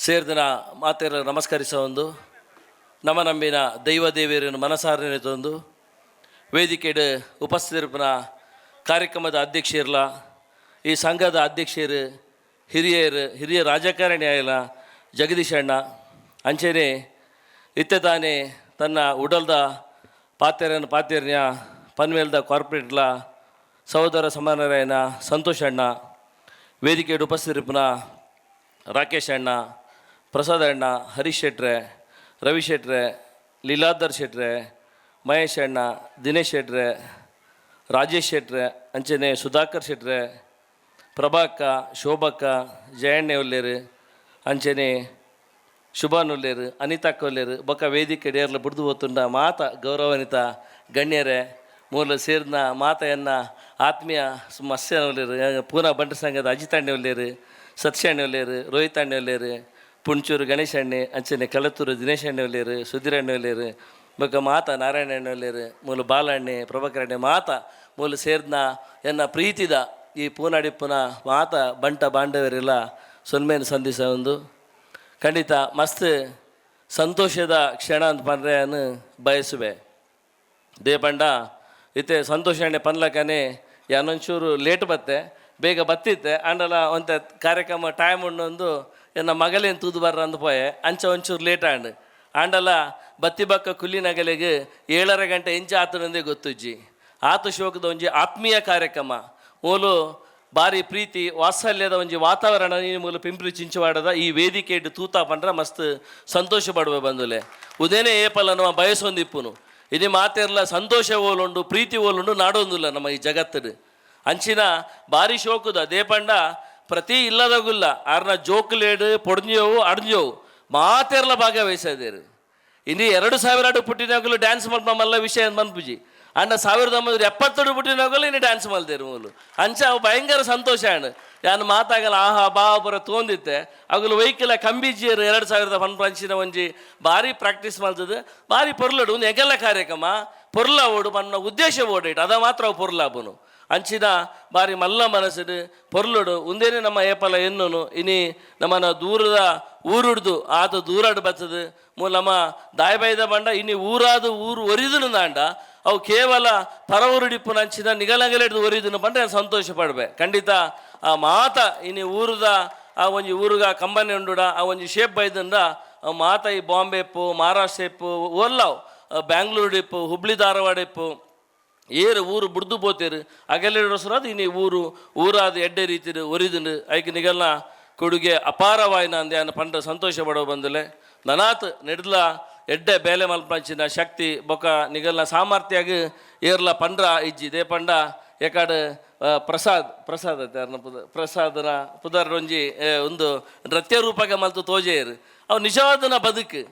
ಸೇರಿದ ಮಾತೆಲ್ಲ ನಮಸ್ಕರಿಸೋ ಒಂದು ನಮ್ಮ ನಂಬಿನ ದೈವ ದೇವಿಯರನ್ನು ಮನಸಾರನೆ ತಂದು ವೇದಿಕೆಡು ಉಪಸ್ಥಿತಿರ್ಪನ ಕಾರ್ಯಕ್ರಮದ ಅಧ್ಯಕ್ಷರಲ್ಲ, ಈ ಸಂಘದ ಅಧ್ಯಕ್ಷರು ಹಿರಿಯ ರಾಜಕಾರಣಿ ಆಯಲ್ಲ ಜಗದೀಶ್ ಅಣ್ಣ ಅಂಚೆನೆ ಇತ್ತೆ ತನ್ನ ಉಡಲ್ದ ಪಾತ್ರೆಯ ಪನ್ಮೇಲ್ದ ಕಾರ್ಪೊರೇಟ್ಲ ಸಹೋದರ ಸಮಾನರಾಯನ ಸಂತೋಷ್ ಅಣ್ಣ, ವೇದಿಕೆಡು ಉಪಸ್ಥಿತಿರ್ಪನ ರಾಕೇಶ್ ಅಣ್ಣ, ಪ್ರಸಾದ್ ಅಣ್ಣ, ಹರೀಶ್ ಶೆಟ್ರೆ, ರವಿ ಶೆಟ್ರೆ, ಲೀಲಾಧರ್ ಶೆಟ್ರೆ, ಮಹೇಶ್ ಅಣ್ಣ, ದಿನೇಶ್ ಶೆಟ್ರೆ, ರಾಜೇಶ್ ಶೆಟ್ರೆ ಅಂಚನೆ ಸುಧಾಕರ್ ಶೆಟ್ರೆ, ಪ್ರಭಾಕ್ಕ, ಶೋಭಕ್ಕ, ಜಯಣ್ಣ ಒಲ್ಲೇರು ಅಂಚನೆ ಶುಭಾನ್ ಒಲ್ಲೇರು, ಅನಿತಾಕ್ಕ ಒಲ್ಲೇರು ಬೊಕ್ಕ ವೇದಿಕೆ ಡೇರ್ಲ ಬಿಡ್ದು ಹೋತುಂಡ ಮಾತ ಗೌರವಾನ್ವಿತ ಗಣ್ಯರೇ ಮೂಲ ಸೇರಿದ ಮಾತೆಯನ್ನ ಆತ್ಮೀಯ ಮತ್ಸ್ಯ ಒಲ್ಲೇರು, ಪೂನಾ ಬಂಟ ಸಂಘದ ಅಜಿತ್ ಅಣ್ಣೆ ಒಲ್ಲೇರು, ಸತ್ಯ ಅಣ್ಣೆ ಒಲ್ಲೇರು, ರೋಹಿತ್ ಅಣ್ಣೆ ಒಲ್ಲೇರು, ಪುಣ್ಚೂರು ಗಣೇಶ್ ಅಣ್ಣೆ ಅಂಚನೆ ಕಳತ್ತೂರು ದಿನೇಶ್ ಅಣ್ಣೆ ಒಲ್ಲೇರು, ಸುಧೀರ್ ಅಣ್ಣೆ ಒಲ್ಲೇರು ಬೊಕ್ಕ ಮಾತ ನಾರಾಯಣ ಅಣ್ಣೆ ಒಲ್ಲೇರು, ಮೂಲ ಬಾಲಣ್ಣೆ, ಪ್ರಭಾಕರ್ ಅಣ್ಣೆ ಮಾತ ಮೂಲ ಸೇರಿದ ಎನ್ನ ಪ್ರೀತಿದ ಈ ಪೂನಾಡಿಪ್ಪನ ಮಾತ ಬಂಟ ಬಾಂಡವರೆಲ್ಲ ಸೊನ್ಮೇನ ಸಂದಿಸ ಒಂದು ಖಂಡಿತ ಮಸ್ತ್ ಸಂತೋಷದ ಕ್ಷಣ ಅಂತ ಪಂಡ್ರೆಯನ್ನು ಬಯಸುವೆ. ದೇಪಂಡ ಇತ್ತೆ ಸಂತೋಷ ಅಣ್ಣೆ ಪನ್ಲಕ್ಕನೆ ಯಾನೊಂಚೂರು ಲೇಟ್ ಬತ್ತೆ ಬೇಗ ಬತ್ತಿತ್ತೆ ಅಂಡಲ ಒಂತ ಕಾರ್ಯಕ್ರಮ ಟೈಮ್ ಉಂಡೊಂದು ಎನ್ನ ಮಗಳೇನು ತೂದು ಬರ್ರ ಅಂದ್ಪೋಯೆ ಅಂಚ ಒಂಚೂರು ಲೇಟ್ ಆಂಡಲ ಬತ್ತಿ ಬಕ್ಕ ಕುಲ್ಲಿನಗಲಿಗೆ 7:30 ಗಂಟೆ ಇಂಚ ಆತನಂದೇ ಗೊತ್ತುಜ್ಜಿ ಆತ ಶೋಕದ ಒಂಜಿ ಆತ್ಮೀಯ ಕಾರ್ಯಕ್ರಮ ಮೂಲು ಭಾರಿ ಪ್ರೀತಿ ವಾತ್ಸಲ್ಯದ ಒಂಜಿ ವಾತಾವರಣ ಮೂಲ ಪಿಂಪ್ರಿ ಚಿಂಚವಾಡದ ಈ ವೇದಿಕೆ ಇಟ್ಟು ತೂತಾ ಪಂಡ್ರ ಮಸ್ತ್ ಸಂತೋಷ ಪಡುವೆ ಬಂದುಲೆ ಉದೇನೆ ಏಪಲ್ಲ ನಮ್ಮ ಬಯಸೊಂದಿಪ್ಪುನು ಇದು ಮಾತಿರಲ್ಲ ಸಂತೋಷ ಓಲುಂಡು ಪ್ರೀತಿ ಓಲುಂಡು ನಾಡೊಂದಿಲ್ಲ ನಮ್ಮ ಈ ಜಗತ್ತದು ಅಂಚಿನ ಭಾರಿ ಶೋಕದ ದೇಪಂಡ ಪ್ರತಿ ಇಲ್ಲದಾಗುಲ್ಲ ಆರ್ನ ಜೋಕ್ಲೇಡು ಪೊಡ್ಜೋವು ಅಡ್ಜೋವು ಮಾತೆರ್ಲ ಭಾಗವಹಿಸಿದೇರು ಇನ್ನು 2000 ಪುಟ್ಟಿನಾಗಲು ಡ್ಯಾನ್ಸ್ ಮಲ್ಪ ಮಲ್ಲ ವಿಷಯ ಮನ್ಪುಜಿ ಅಂಡ 1972 ಪುಟ್ಟಿನಾಗಲು ಇನ್ನು ಡ್ಯಾನ್ಸ್ ಮಲ್ದೇರು ಮೂಲು ಅಂಚ ಅವು ಭಯಂಕರ ಸಂತೋಷ ಅಣ್ಣ ಯಾನು ಮಾತಾಗಲ್ಲ ಆಹಾ ಬಾಬರ ತೋಂದಿತ್ತೆ ಅಗಲು ವೈಕಲ ಕಂಬಿಜಿಯರು 2000 ಅಂಚಿನ ಒಂಜಿ ಭಾರಿ ಪ್ರಾಕ್ಟೀಸ್ ಮಾಡ್ತದೆ ಭಾರಿ ಪೊರ್ಲಡು ಒಂದು ಎಗೆಲ್ಲ ಕಾರ್ಯಕ್ರಮ ಪೊರ್ಲ ಓಡು ಪನ್ನ ಉದ್ದೇಶ ಓಡೈಟ್ ಅದ ಮಾತ್ರ ಅವು ಪೊರ್ಲಾಬನು ಅಂಚಿನ ಬಾರಿ ಮಲ್ಲ ಮನಸ್ಸು ಪೊರ್ಲುಡು ಒಂದೇನೆ ನಮ್ಮ ಏಪಲ ಎನ್ನೋನು ಇನಿ ನಮ್ಮನ ದೂರದ ಊರುಡ್ದು ಆತ ದೂರಾಡು ಬರ್ತದೆ ನಮ್ಮ ದಾಯಬೈದ ಬಂಡ ಇನಿ ಊರು ಒರಿದನು ದಾಂಡ ಅವು ಕೇವಲ ಪರವರುಡಿಪ್ಪು ನಂಚಿನ ನಿಗಲಗಲಿಡ್ದು ಒರಿದನು ಬಂದ್ರೆ ಸಂತೋಷ ಪಡ್ಬೆ ಖಂಡಿತ ಆ ಮಾತ ಇನಿ ಊರದ ಆ ಒಂಜಿ ಊರುಗ ಕಂಬನೆ ಉಂಡುಡ ಆ ಒಂಜಿ ಶೇಪ್ ಬೈದಂಡ ಮಾತ ಈ ಬಾಂಬೆ ಇಪ್ಪು ಮಹಾರಾಷ್ಟ್ರ ಇಪ್ಪು ಒಲ್ಲವು ಬ್ಯಾಂಗ್ಳೂರು ಇಪ್ಪು ಹುಬ್ಳಿ ಧಾರವಾಡ ಇಪ್ಪು ಏರು ಊರು ಬುಡ್ದು ಬೋತೇರು ಅಗಲಿಡೋಸರಾದ ಇನಿ ಊರಾದ ಎಡ್ಡೆ ರೀತಿ ಒರಿದು ಐಕೆ ನಿಗಲ್ನ ಕೊಡುಗೆ ಅಪಾರವಾಯಿನ ಅಂದೆ ಅನ್ನ ಪಂಡ ಸಂತೋಷ ಪಡೋ ಬಂದಲೆ ನನಾತ್ ನೆಡ್ಲ ಎಡ್ಡೆ ಬೇಲೆ ಮಲ್ಪಂಚಿನ ಶಕ್ತಿ ಬೊಕ ನಿಗಲ್ನ ಸಾಮರ್ಥ್ಯಾಗ ಏರ್ಲ ಪಂಡ್ರ ಇಜ್ಜಿ ದೇ ಪಂಡ ಎಕಾಡು ಪ್ರಸಾದ್ ಪ್ರಸಾದನ ಪುದರ್ರೊಂಜಿ ಒಂದು ನೃತ್ಯ ರೂಪಗೆ ಮಲ್ತು ತೋಜೇರು ಅವು ನಿಜವಾದನ ಬದುಕು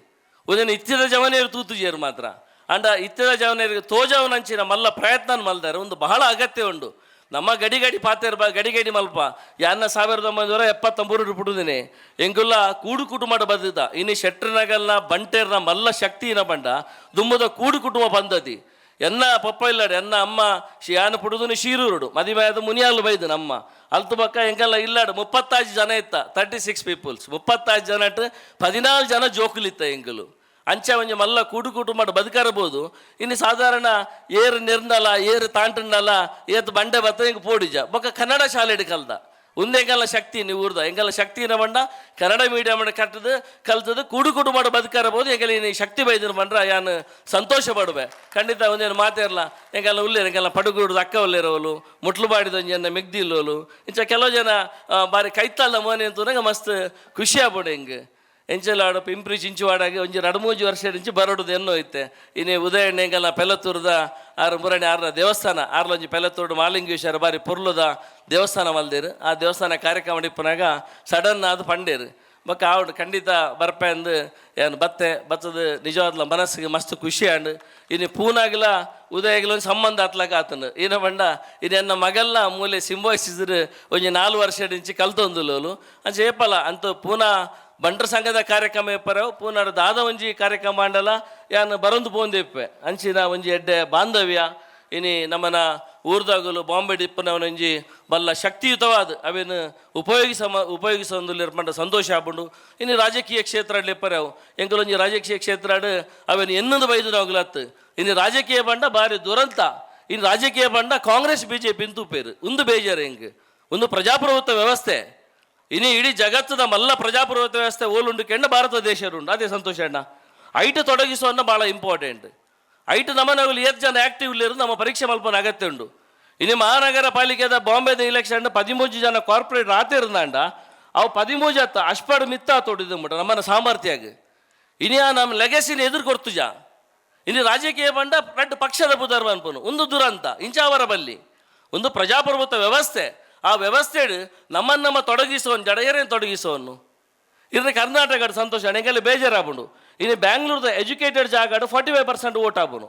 ಒಂದೇನು ಇತ್ತಿದ ಜವನೇರು ತೂತುಜೇರು ಮಾತ್ರ ಅಂಡ ಇತ್ತಿದ ಜವನೇರಿಗೆ ತೋಜವನಂಚಿನ ಮಲ್ಲ ಪ್ರಯತ್ನ ಮಲ್ದಾರೆ ಒಂದು ಬಹಳ ಅಗತ್ಯ ಉಂಡು ನಮ್ಮ ಗಡಿ ಗಡಿ ಮಲ್ಪ ಯಾನ್ನ 1973 ಬಿಡುದೇನೆ ಎಂಗುಲ್ಲ ಕೂಡು ಕುಟುಂಬ ಬದುದ ಇನ್ನು ಶೆಟ್ರನಗಲ್ನ ಬಂಟೇರ್ನ ಮಲ್ಲ ಶಕ್ತಿನ ಬಂಡ ದುಮ್ಮದ ಕೂಡು ಕುಟುಂಬ ಬಂದದಿ ಎನ್ನ ಪಪ್ಪ ಇಲ್ಲಾಡು ಎನ್ನ ಅಮ್ಮ ಯಾನು ಪುಡುದನು ಶೀರೂರುಡು ಮದಿಮೆಯಾದ ಮುನಿಯಾಲು ಬೈದು ನಮ್ಮ ಅಲ್ತು ಬಕ್ಕ ಎಂಗೆಲ್ಲ ಇಲ್ಲಾಡು 35 ಜನ ಇತ್ತ 36 ಪೀಪಲ್ಸ್ 35 ಜನ 14 ಜನ ಜೋಕುಲಿತ್ತ ಎಂಗಲು ಅಂಚ ಒಂಜಿ ಮಲ್ಲ ಕೂಡು ಕುಟುಂಬ ಬದುಕರಬಹುದು ಇನ್ನು ಸಾಧಾರಣ ಏರು ನಿರ್ನಲ ಏರು ತಾಂಟನಲ ಏತು ಬಂಡೆ ಬತ್ತ ಹಿಂಗೆ ಪೋಡಿಜ ಬೊಕ್ಕ ಕನ್ನಡ ಶಾಲೆ ಕಲ್ದ ಒಂದೆಂಗೆಲ್ಲ ಶಕ್ತಿ ನೀವು ಊರ್ದ ಎಂಗೆಲ್ಲ ಶಕ್ತಿನ ಬಂಡ ಕನ್ನಡ ಮೀಡಿಯಮ್ ಕಲ್ತದ್ದು ಕೂಡು ಕುಟುಂಬ ಬದುಕರಬಹುದು ಎಂಗೆಲ್ಲ ಇನ್ನು ಶಕ್ತಿ ಬೈದಿನ ಬಂಡ್ರ ಯಾನು ಸಂತೋಷ ಪಡುವೆ ಖಂಡಿತ ಒಂದೇನು ಮಾತೇರಲ್ಲ ಎಂಗೆಲ್ಲ ಉಲ್ಲೇರು ಎಂಗೆಲ್ಲ ಪಡುಗುಡ್ದು ಅಕ್ಕ ಒಲ್ಲೇರೋಲು ಮುಟ್ಲು ಬಾಡಿದ ಜನ ಮೆಗ್ದಿ ಇಲ್ಲೋಲು ಇಂಚ ಕೆಲವು ಜನ ಬಾರಿ ಕೈತಲ್ಲ ಮೋನೆ ಅಂತ ನಂಗೆ ಮಸ್ತ್ ಖುಷಿ ಆಗ್ಬೋಡು ಹಿಂಗೆ ಎಂಚಲಾಡು ಪಿಂಪ್ರಿ ಚಿಂಚುವಾಡಾಗಿ ಒಂಜಿ 2-3 ವರ್ಷ ಇಂಚು ಬರೋದು ಎನ್ನೋ ಐತೆ ಇನ್ನು ಉದಯಣ್ಣ ಎಂಗೆಲ್ಲ ಪೆಲತ್ತೂರ್ದ ಮುರಣಿ ಆರ್ನ ದೇವಸ್ಥಾನ ಆರ್ಲೊಂಜಿ ಪೆಲತ್ತೂರ್ಡು ಮಾಲಿಂಗೇಶ್ವರ ಬಾರಿ ಪೊರ್ಲುದ ದೇವಸ್ಥಾನ ಮಲ್ದೇರು ಆ ದೇವಸ್ಥಾನ ಕಾರ್ಯಕ್ರಮ ಇಪ್ಪನಾಗ ಸಡನ್ ಅದು ಪಂಡೇರು ಬೊಕ್ಕ ಆವಡು ಖಂಡಿತ ಬರ್ಪೆ ಅಂದು ಏನು ಬತ್ತದ ನಿಜವಾದ ಮನಸ್ಸಿಗೆ ಮಸ್ತ್ ಖುಷಿ ಆಂಡು ಇನ್ನು ಪೂನಾಗಿಲ ಉದಯಗಿಲ ಒಂದು ಸಂಬಂಧ ಹತ್ಲಕ ಆತನು ಏನ ಬಂಡ ಇದು ಎನ್ನ ಮಗಲ್ನ ಮೂಲೆ ಸಿಂಬಾಯಿಸಿದ್ರು ಒಂಜಿ 4 ವರ್ಷ ಇಂಚಿ ಕಲ್ತೊಂದುಲೋಲು ಅಂಚೆ ಏಪಲ್ಲ ಅಂತ ಪೂನಾ ಬಂಟ್ರ ಸಂಘದ ಕಾರ್ಯಕ್ರಮ ಇಪ್ಪರವು ಪೂನಾಡು ದಾದ ಒಂಜಿ ಕಾರ್ಯಕ್ರಮ ಮಾಡಲ್ಲ ಯಾನು ಬರೊಂದು ಪೋಂದಿಪ್ಪೆ ಅಂಚಿನ ಒಂಜಿ ಎಡ್ಡೆ ಬಾಂಧವ್ಯ ಇನಿ ನಮ್ಮನ ಊರ್ದಾಗಲು ಬಾಂಬೆ ಡಿಪ್ಪನವನಂಜಿ ಬಲ್ಲ ಶಕ್ತಿಯುತವಾದ ಅವೇನು ಉಪಯೋಗಿಸೊಂದುಲ್ಲಿರ್ಪಂಡ ಸಂತೋಷ ಆಪುಂಡು. ಇನ್ನು ರಾಜಕೀಯ ಕ್ಷೇತ್ರ ಲೆಪ್ಪರವು ಎಂಕಲೊಂಜಿ ರಾಜಕೀಯ ಕ್ಷೇತ್ರ ಅವೇನು ಎನ್ನೊಂದು ಬೈದು ನಾಗ್ಲತ್ತು. ಇನ್ನು ರಾಜಕೀಯ ಬಂಡ ಭಾರಿ ದುರಂತ. ಇನ್ನು ರಾಜಕೀಯ ಬಂಡ ಕಾಂಗ್ರೆಸ್ BJP ಇಂತೂಪೇರು ಒಂದು ಬೇಜಾರು ಹೆಂಗೆ ಒಂದು ಪ್ರಜಾಪ್ರಭುತ್ವ ವ್ಯವಸ್ಥೆ ಇನ್ನು ಇಡೀ ಜಗತ್ತದ ಮಲ್ಲ ಪ್ರಜಾಪ್ರಭುತ್ವ ವ್ಯವಸ್ಥೆ ಓಲುಂಡು ಕೆಂಡ ಭಾರತ ದೇಶ ಉಂಡು. ಅದೇ ಸಂತೋಷ ಅಣ್ಣ ಐಟ್ ತೊಡಗಿಸುವನ್ನ ಭಾಳ ಇಂಪಾರ್ಟೆಂಟ್. ಐಟ್ ನಮ್ಮನಾಗಲಿ 7 ಜನ ಆ್ಯಕ್ಟಿವ್ ಇಲ್ಲಿರೋದು ನಮ್ಮ ಪರೀಕ್ಷೆ ಮಲ್ಪನ ಅಗತ್ಯ ಉಂಡು. ಇನ್ನು ಮಹಾನಗರ ಪಾಲಿಕೆದ ಬಾಂಬೆದ ಇಲೆಕ್ಷನ್ 13 ಜನ ಕಾರ್ಪೊರೇಟ್ ಆತಿರ್ದಾಂಡ ಅವು 13 ಹತ್ತ ಅಷ್ಪಾಡು ಮಿತ್ತ ತೊಡಿದ್ಬಿಟ್ಟ ನಮ್ಮನ್ನ ಸಾಮರ್ಥ್ಯಾಗ ಇನ್ನು ನಮ್ಮ ಲೆಗಸಿನ ಎದುರು ಕೊಡ್ತುಜ. ಇನ್ನು ರಾಜಕೀಯ ಬಂಡ ರೆಡ್ ಪಕ್ಷದ ಬುಧರ್ವ ಅನ್ಪನು ಒಂದು ದುರಂತ ಇಂಚಾವರ ಬಲ್ಲಿ ಒಂದು ಪ್ರಜಾಪ್ರಭುತ್ವ ವ್ಯವಸ್ಥೆ. ಆ ವ್ಯವಸ್ಥೆ ನಮ್ಮ ತೊಡಗಿಸುವನು ಜಡಗರೇನು ತೊಡಗಿಸುವನು ಇನ್ನು ಕರ್ನಾಟಕ ಸಂತೋಷ ನನಗೆಲ್ಲ ಬೇಜಾರಾಗ್ಬಿಡು. ಇನ್ನು ಬ್ಯಾಂಗ್ಳೂರ್ದ ಎಜುಕೇಟೆಡ್ ಜಾಗ 45% ಓಟ್ ಆಗ್ಬೋನು.